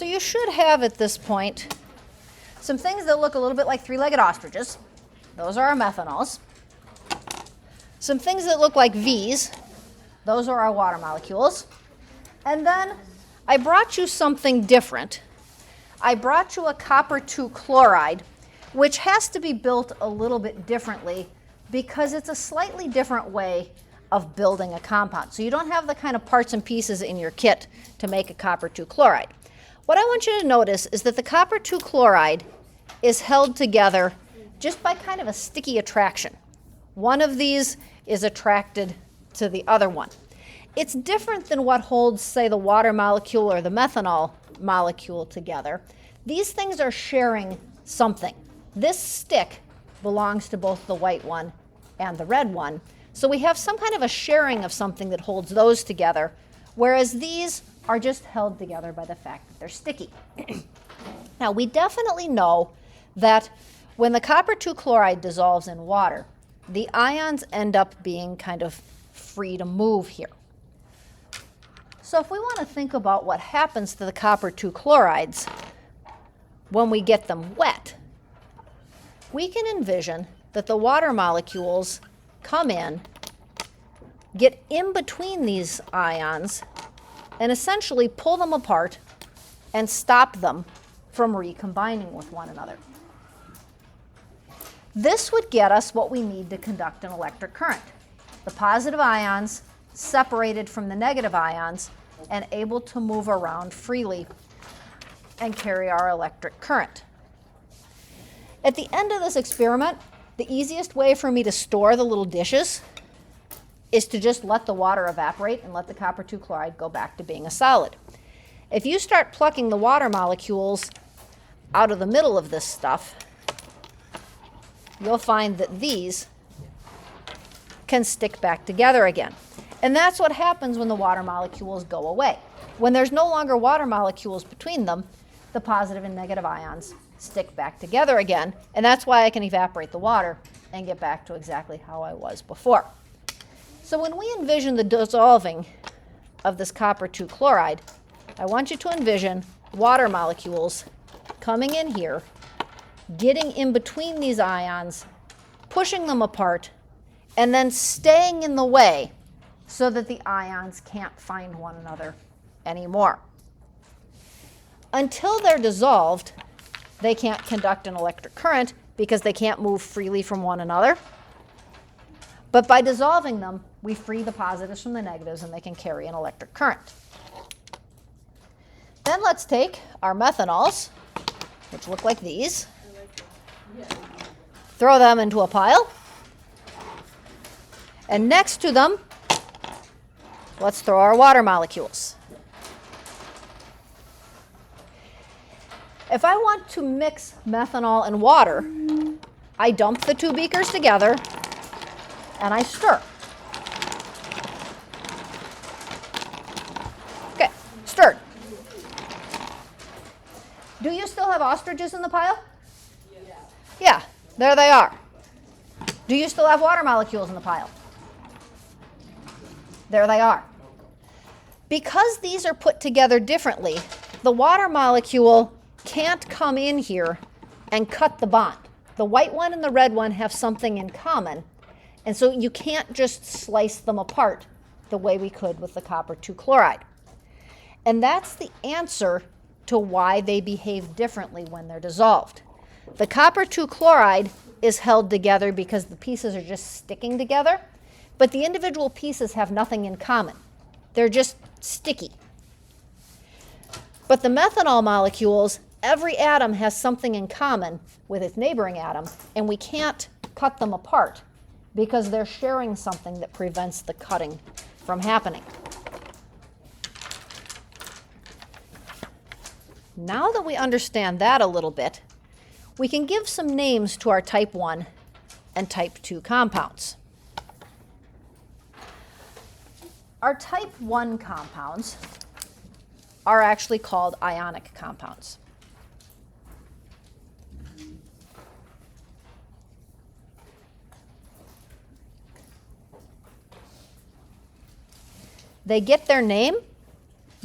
So you should have at this point some things that look a little bit like three-legged ostriches. Those are our methanols. Some things that look like V's. Those are our water molecules. And then I brought you something different. I brought you a copper 2 chloride, which has to be built a little bit differently because it's a slightly different way of building a compound. So you don't have the kind of parts and pieces in your kit to make a copper 2 chloride. What I want you to notice is that the copper 2 chloride is held together just by kind of a sticky attraction. One of these is attracted to the other one. It's different than what holds, say, the water molecule or the methanol molecule together. These things are sharing something. This stick belongs to both the white one and the red one. So we have some kind of a sharing of something that holds those together, whereas these are just held together by the fact that they're sticky. Now, we definitely know that when the copper 2 chloride dissolves in water, the ions end up being kind of free to move here. So if we want to think about what happens to the copper 2 chlorides when we get them wet, we can envision that the water molecules come in, get in between these ions, and essentially pull them apart and stop them from recombining with one another. This would get us what we need to conduct an electric current. The positive ions separated from the negative ions and able to move around freely and carry our electric current. At the end of this experiment, the easiest way for me to store the little dishes is to just let the water evaporate and let the copper 2 chloride go back to being a solid. If you start plucking the water molecules out of the middle of this stuff, you'll find that these can stick back together again. And that's what happens when the water molecules go away. When there's no longer water molecules between them, the positive and negative ions stick back together again, and that's why I can evaporate the water and get back to exactly how I was before. So when we envision the dissolving of this copper 2 chloride, I want you to envision water molecules coming in here, getting in between these ions, pushing them apart, and then staying in the way so that the ions can't find one another anymore. Until they're dissolved, they can't conduct an electric current because they can't move freely from one another. But by dissolving them, we free the positives from the negatives and they can carry an electric current. Then let's take our methanols, which look like these, throw them into a pile, and next to them, let's throw our water molecules. If I want to mix methanol and water, I dump the two beakers together and I stir. Okay, stirred. Do you still have ostriches in the pile? Yeah, there they are. Do you still have water molecules in the pile? There they are. Because these are put together differently, the water molecule can't come in here and cut the bond. The white one and the red one have something in common, and so you can't just slice them apart the way we could with the copper 2 chloride. And that's the answer to why they behave differently when they're dissolved. The copper 2 chloride is held together because the pieces are just sticking together, but the individual pieces have nothing in common. They're just sticky. But the methanol molecules, every atom has something in common with its neighboring atom, and we can't cut them apart because they're sharing something that prevents the cutting from happening. Now that we understand that a little bit, we can give some names to our type 1 and type 2 compounds. Our type 1 compounds are actually called ionic compounds. They get their name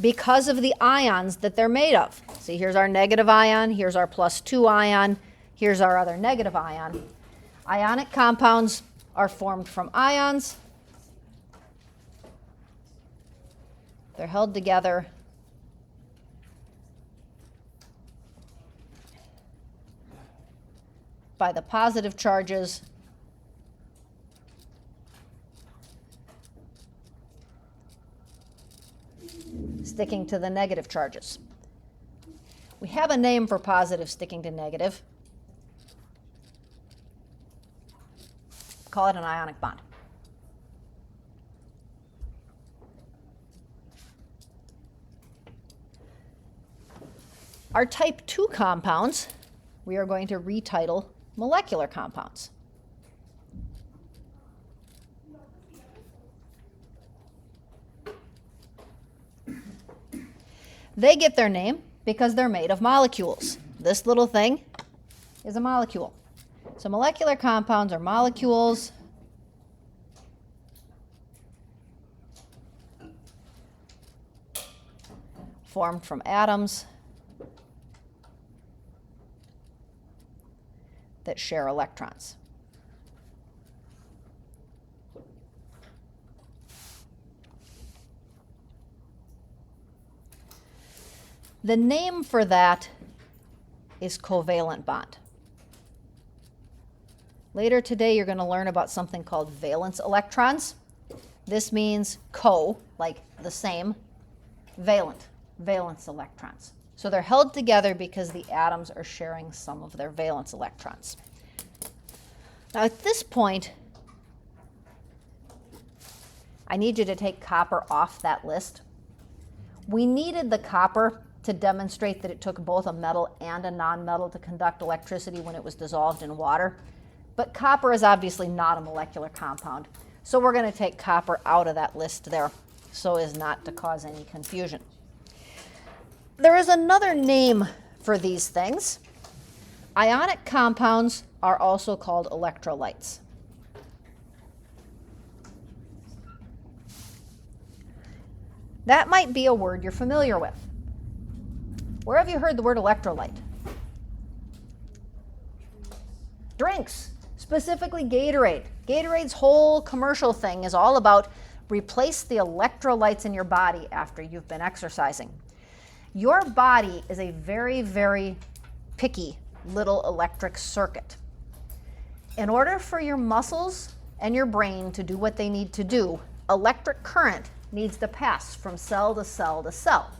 because of the ions that they're made of. See, here's our negative ion, here's our +2 ion, here's our other negative ion. Ionic compounds are formed from ions. They're held together by the positive charges sticking to the negative charges. We have a name for positive sticking to negative. Call it an ionic bond. Our type 2 compounds, we are going to retitle molecular compounds. They get their name because they're made of molecules. This little thing is a molecule. So molecular compounds are molecules formed from atoms that share electrons. The name for that is covalent bond. Later today, you're going to learn about something called valence electrons. This means co, like the same, valent, valence electrons. So they're held together because the atoms are sharing some of their valence electrons. Now at this point, I need you to take copper off that list. We needed the copper to demonstrate that it took both a metal and a nonmetal to conduct electricity when it was dissolved in water. But copper is obviously not a molecular compound, so we're going to take copper out of that list there so as not to cause any confusion. There is another name for these things. Ionic compounds are also called electrolytes. That might be a word you're familiar with. Where have you heard the word electrolyte? Drinks, specifically Gatorade. Gatorade's whole commercial thing is all about replace the electrolytes in your body after you've been exercising. Your body is a very, very picky little electric circuit. In order for your muscles and your brain to do what they need to do, electric current needs to pass from cell to cell to cell.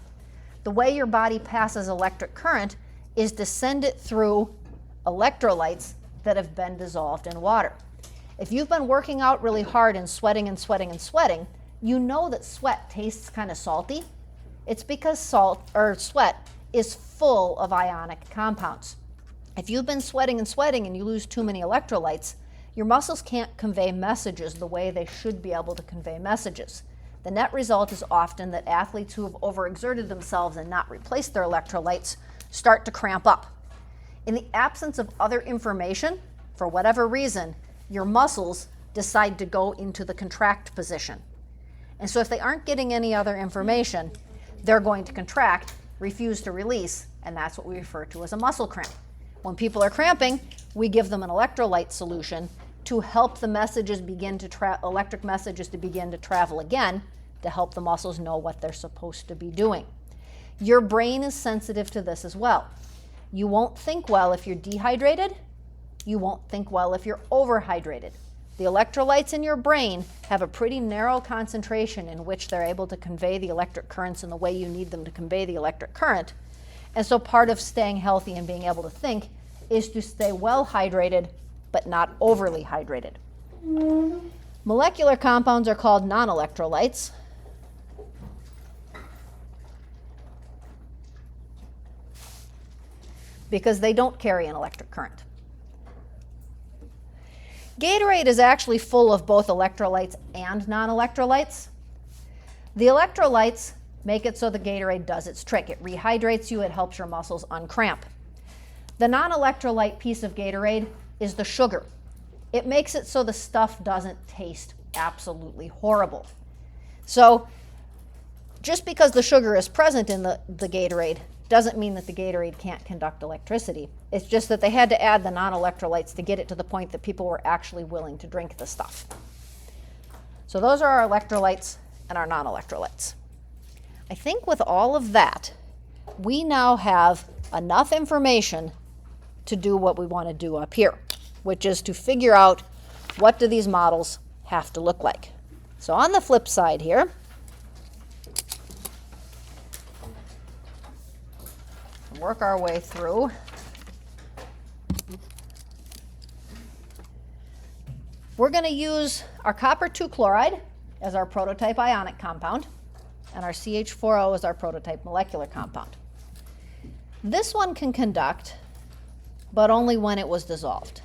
The way your body passes electric current is to send it through electrolytes that have been dissolved in water. If you've been working out really hard and sweating and sweating and sweating, you know that sweat tastes kind of salty. It's because sweat is full of ionic compounds. If you've been sweating and sweating and you lose too many electrolytes, your muscles can't convey messages the way they should be able to convey messages. The net result is often that athletes who have overexerted themselves and not replaced their electrolytes start to cramp up. In the absence of other information, for whatever reason, your muscles decide to go into the contract position. And so if they aren't getting any other information, they're going to contract, refuse to release, and that's what we refer to as a muscle cramp. When people are cramping, we give them an electrolyte solution to help the messages begin to electric messages to begin to travel again, to help the muscles know what they're supposed to be doing. Your brain is sensitive to this as well. You won't think well if you're dehydrated. You won't think well if you're overhydrated. The electrolytes in your brain have a pretty narrow concentration in which they're able to convey the electric currents in the way you need them to convey the electric current. And so part of staying healthy and being able to think is to stay well hydrated, but not overly hydrated. Molecular compounds are called non-electrolytes. Because they don't carry an electric current. Gatorade is actually full of both electrolytes and non-electrolytes. The electrolytes make it so the Gatorade does its trick. It rehydrates you, it helps your muscles uncramp. The non-electrolyte piece of Gatorade is the sugar. It makes it so the stuff doesn't taste absolutely horrible. So Just because the sugar is present in the Gatorade doesn't mean that the Gatorade can't conduct electricity. It's just that they had to add the non-electrolytes to get it to the point that people were actually willing to drink the stuff. So those are our electrolytes and our non-electrolytes. I think with all of that, we now have enough information to do what we want to do up here, which is to figure out what do these models have to look like. So on the flip side here, work our way through. We're going to use our copper 2 chloride as our prototype ionic compound, and our CH4O as our prototype molecular compound. This one can conduct, but only when it was dissolved.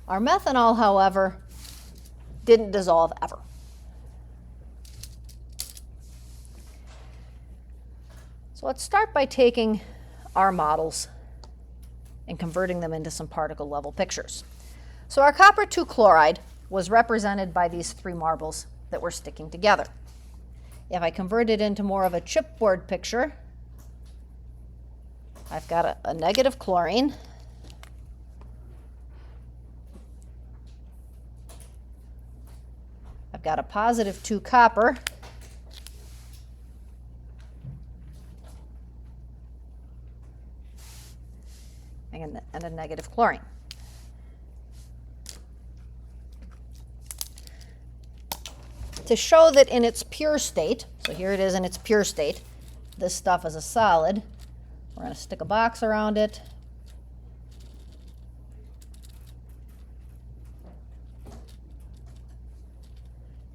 Our methanol, however, didn't dissolve ever. So let's start by taking our models and converting them into some particle level pictures. So our copper 2 chloride was represented by these 3 marbles that were sticking together. If I convert it into more of a chipboard picture, I've got a negative chlorine, I've got a positive 2 copper, and a negative chlorine. To show that in its pure state, so here it is in its pure state, this stuff is a solid, we're going to stick a box around it.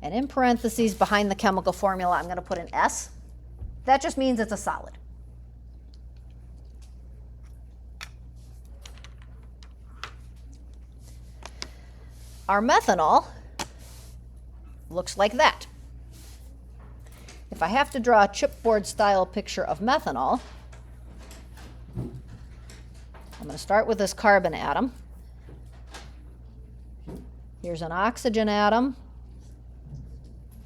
And in parentheses behind the chemical formula, I'm going to put an S. That just means it's a solid. Our methanol looks like that. If I have to draw a chipboard style picture of methanol, I'm going to start with this carbon atom. Here's an oxygen atom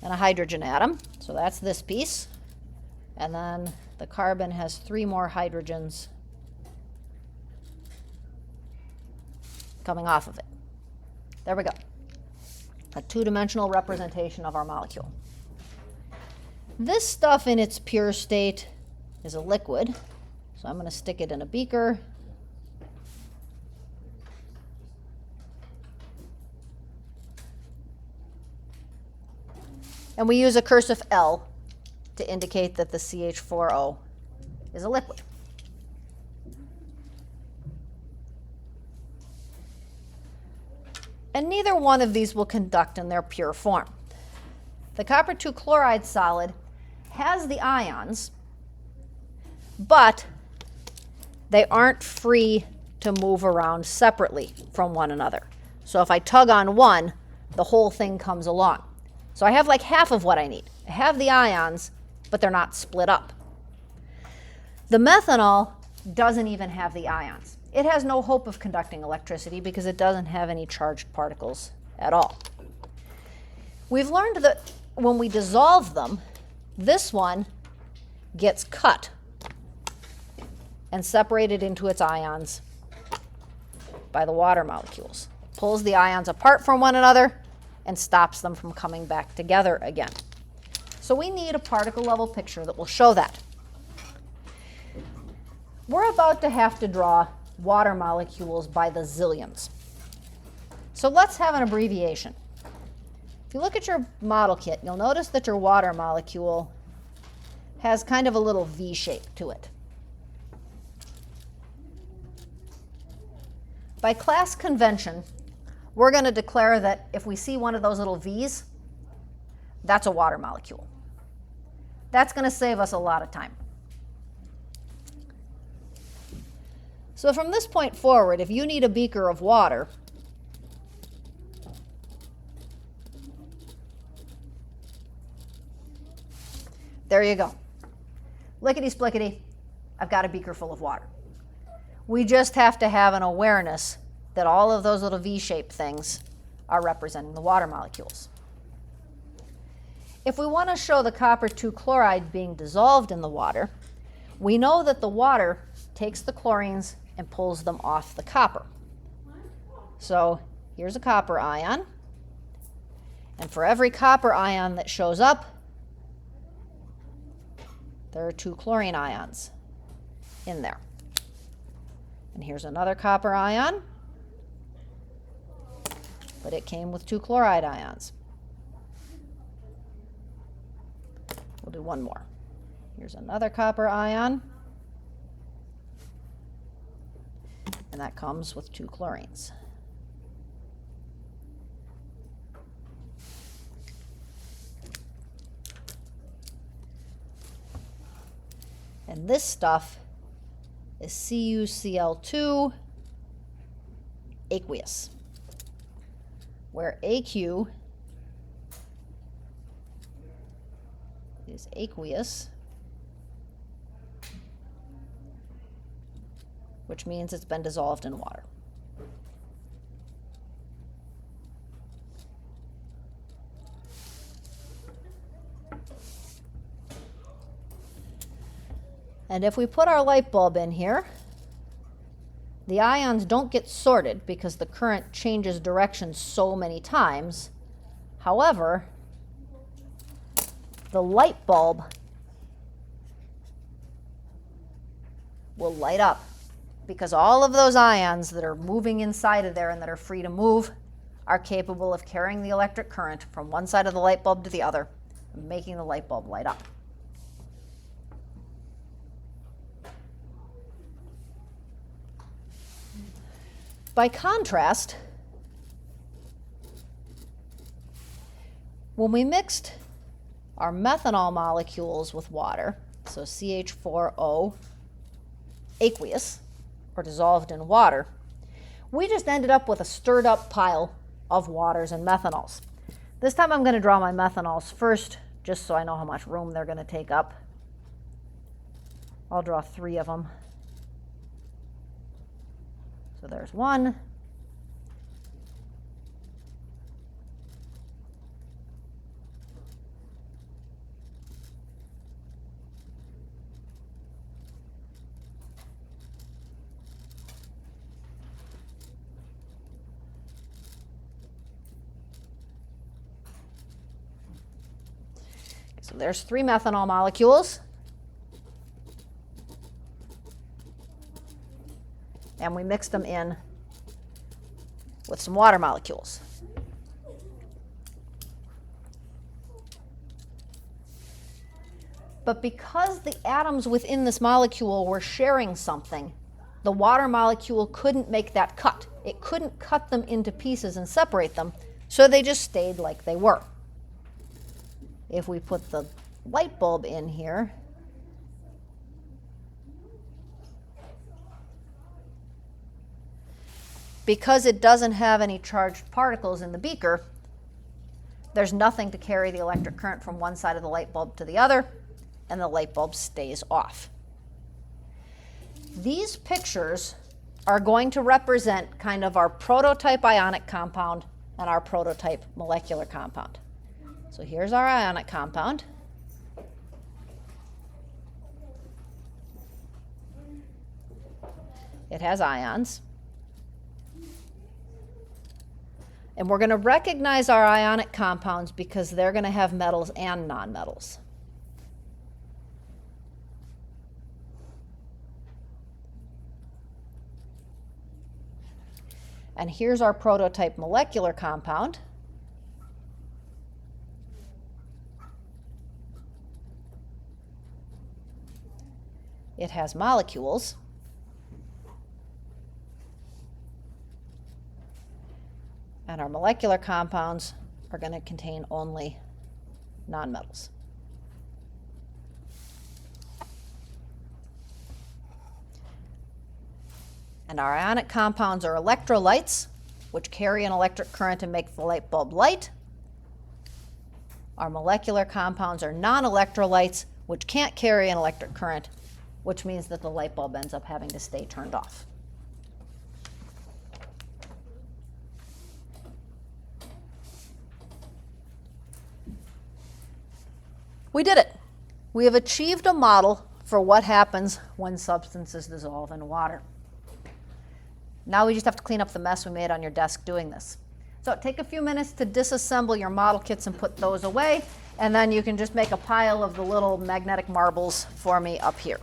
and a hydrogen atom. So that's this piece. And then the carbon has 3 more hydrogens coming off of it. There we go. A 2-dimensional representation of our molecule. This stuff in its pure state is a liquid. So I'm going to stick it in a beaker. And we use a cursive L to indicate that the CH4O is a liquid. And neither one of these will conduct in their pure form. The copper 2 chloride solid has the ions, but they aren't free to move around separately from one another. So if I tug on one, the whole thing comes along. So I have like half of what I need. I have the ions, but they're not split up. The methanol doesn't even have the ions. It has no hope of conducting electricity because it doesn't have any charged particles at all. We've learned that when we dissolve them, this one gets cut and separated into its ions by the water molecules. Pulls the ions apart from one another and stops them from coming back together again. So we need a particle level picture that will show that. We're about to have to draw water molecules by the zillions. So let's have an abbreviation. If you look at your model kit, you'll notice that your water molecule has kind of a little V shape to it. By class convention, we're going to declare that if we see one of those little V's, that's a water molecule. That's going to save us a lot of time. So from this point forward, if you need a beaker of water, there you go. Lickety-splickety, I've got a beaker full of water. We just have to have an awareness that all of those little V-shaped things are representing the water molecules. If we want to show the copper 2 chloride being dissolved in the water, we know that the water takes the chlorines and pulls them off the copper. So here's a copper ion, and for every copper ion that shows up, there are 2 chlorine ions in there. And here's another copper ion, but it came with 2 chloride ions. We'll do one more. Here's another copper ion, and that comes with 2 chlorines. And this stuff is CuCl2 aqueous, where AQ is aqueous, which means it's been dissolved in water. And if we put our light bulb in here, the ions don't get sorted because the current changes direction so many times. However, the light bulb will light up because all of those ions that are moving inside of there and that are free to move are capable of carrying the electric current from one side of the light bulb to the other, making the light bulb light up. By contrast, when we mixed our methanol molecules with water, so CH4O aqueous, or dissolved in water, we just ended up with a stirred up pile of waters and methanols. This time I'm going to draw my methanols first, just so I know how much room they're going to take up. I'll draw 3 of them. So there's 1. So there's 3 methanol molecules. And we mixed them in with some water molecules. But because the atoms within this molecule were sharing something, the water molecule couldn't make that cut. It couldn't cut them into pieces and separate them, so they just stayed like they were. If we put the light bulb in here, because it doesn't have any charged particles in the beaker, there's nothing to carry the electric current from one side of the light bulb to the other, and the light bulb stays off. These pictures are going to represent kind of our prototype ionic compound and our prototype molecular compound. So here's our ionic compound. It has ions. And we're going to recognize our ionic compounds because they're going to have metals and nonmetals. And here's our prototype molecular compound. It has molecules. And our molecular compounds are going to contain only nonmetals. And our ionic compounds are electrolytes, which carry an electric current and make the light bulb light. Our molecular compounds are non-electrolytes, which can't carry an electric current, which means that the light bulb ends up having to stay turned off. We did it. We have achieved a model for what happens when substances dissolve in water. Now we just have to clean up the mess we made on your desk doing this. So take a few minutes to disassemble your model kits and put those away, and then you can just make a pile of the little magnetic marbles for me up here.